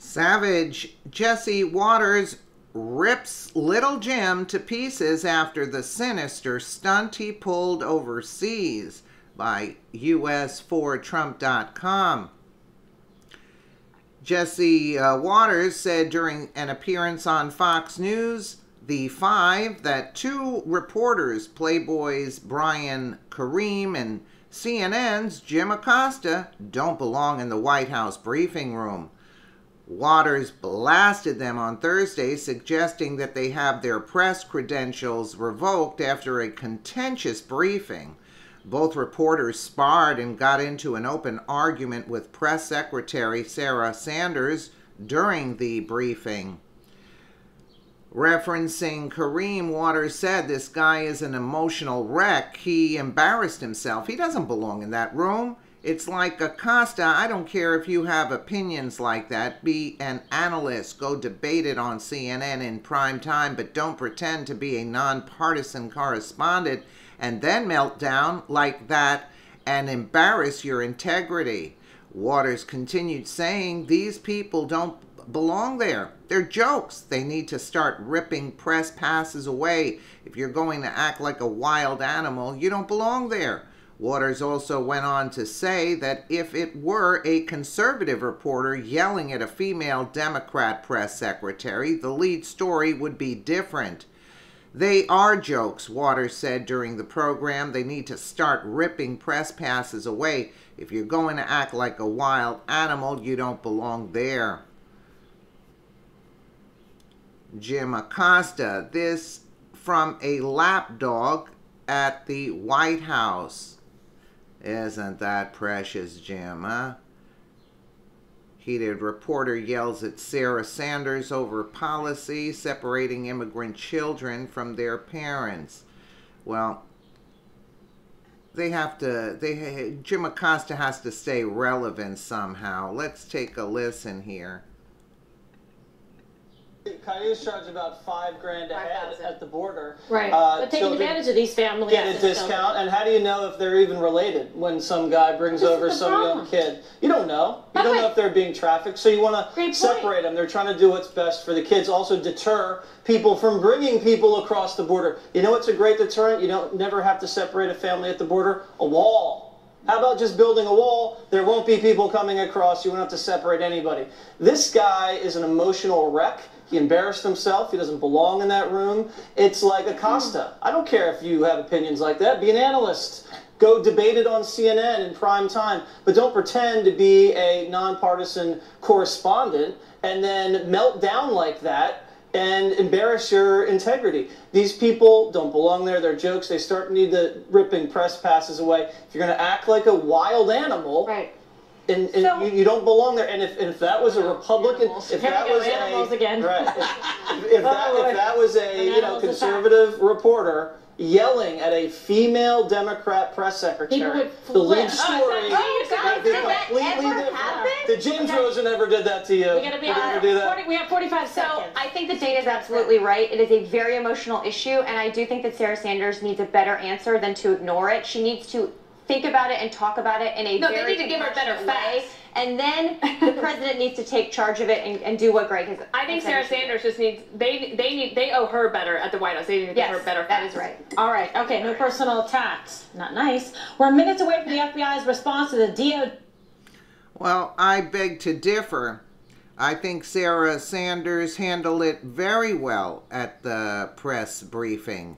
Savage Jesse Waters rips Little Jim to pieces after the sinister stunt he pulled overseas, by us4trump.com. Jesse Waters said during an appearance on Fox News, The Five, that two reporters, Playboy's Brian Kareem and CNN's Jim Acosta, don't belong in the White House briefing room. Waters blasted them on Thursday, suggesting that they have their press credentials revoked after a contentious briefing. Both reporters sparred and got into an open argument with Press Secretary Sarah Sanders during the briefing. Referencing Kareem, Waters said, "This guy is an emotional wreck. He embarrassed himself. He doesn't belong in that room. It's like Acosta. I don't care if you have opinions like that. Be an analyst. Go debate it on CNN in prime time, but don't pretend to be a nonpartisan correspondent and then melt down like that and embarrass your integrity." Waters continued saying, "These people don't belong there. They're jokes. They need to start ripping press passes away. If you're going to act like a wild animal, you don't belong there." Waters also went on to say that if it were a conservative reporter yelling at a female Democrat press secretary, the lead story would be different. "They are jokes," Waters said during the program. "They need to start ripping press passes away. If you're going to act like a wild animal, you don't belong there." Jim Acosta, this from a lapdog at the White House. Isn't that precious, Jim, huh? Heated reporter yells at Sarah Sanders over policy separating immigrant children from their parents. Well, Jim Acosta has to stay relevant somehow. Let's take a listen here. Coyote's charged about $5,000 a head at the border. Right. But taking advantage of these families. Get a discount. And how do you know if they're even related when some guy brings over some young kid? You don't know. You don't know if they're being trafficked. So you want to separate them. They're trying to do what's best for the kids. Also deter people from bringing people across the border. You know what's a great deterrent? You don't never have to separate a family at the border? A wall. How about just building a wall? There won't be people coming across. You won't have to separate anybody. This guy is an emotional wreck. He embarrassed himself. He doesn't belong in that room. It's like Acosta. I don't care if you have opinions like that. Be an analyst. Go debate it on CNN in prime time. But don't pretend to be a nonpartisan correspondent and then melt down like that and embarrass your integrity. These people don't belong there. They're jokes. They need the ripping press passes away. If you're going to act like a wild animal, right. And so, you don't belong there. And if that was a Republican, if that was a conservative reporter yelling at a female Democrat press secretary, the lead story would be completely different. The James Rosen ever did that to you? We have 45 seconds. So I think the data is absolutely right. It is a very emotional issue, and I do think that Sarah Sanders needs a better answer than to ignore it. She needs to think about it and talk about it in a very they need to give her better facts. And then the president needs to take charge of it and do what Greg has. I think Sarah Sanders just needs, they owe her better at the White House. They need to give her better facts. That is right. All right. Okay, no personal attacks. Not nice. We're minutes away from the FBI's response to the DOJ. Well, I beg to differ. I think Sarah Sanders handled it very well at the press briefing.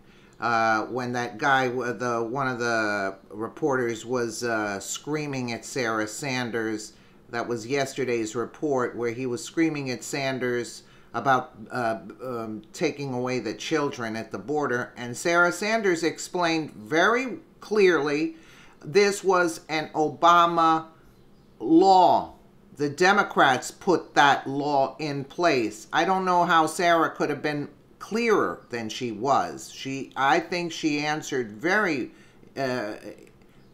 When that guy, one of the reporters, was screaming at Sarah Sanders. That was yesterday's report, where he was screaming at Sanders about taking away the children at the border. And Sarah Sanders explained very clearly this was an Obama law. The Democrats put that law in place. I don't know how Sarah could have been clearer than she was. I think she answered very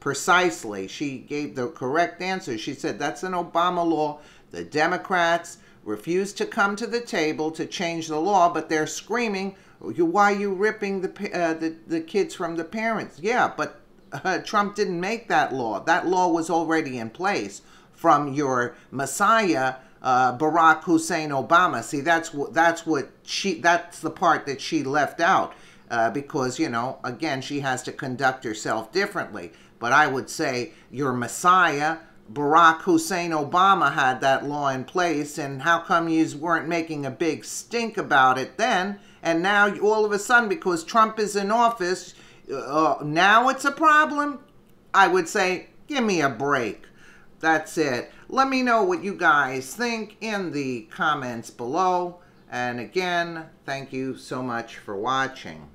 precisely. She gave the correct answer. She said that's an Obama law. The Democrats refused to come to the table to change the law, but they're screaming, "Why are you ripping the kids from the parents?" Yeah, but Trump didn't make that law. That law was already in place from your Messiah, Barack Hussein Obama. See, that's the part that she left out, because, you know, again, she has to conduct herself differently. But I would say your Messiah, Barack Hussein Obama, had that law in place, and how come you weren't making a big stink about it then? And now all of a sudden, because Trump is in office, now it's a problem? I would say, give me a break. That's it. Let me know what you guys think in the comments below. And again, thank you so much for watching.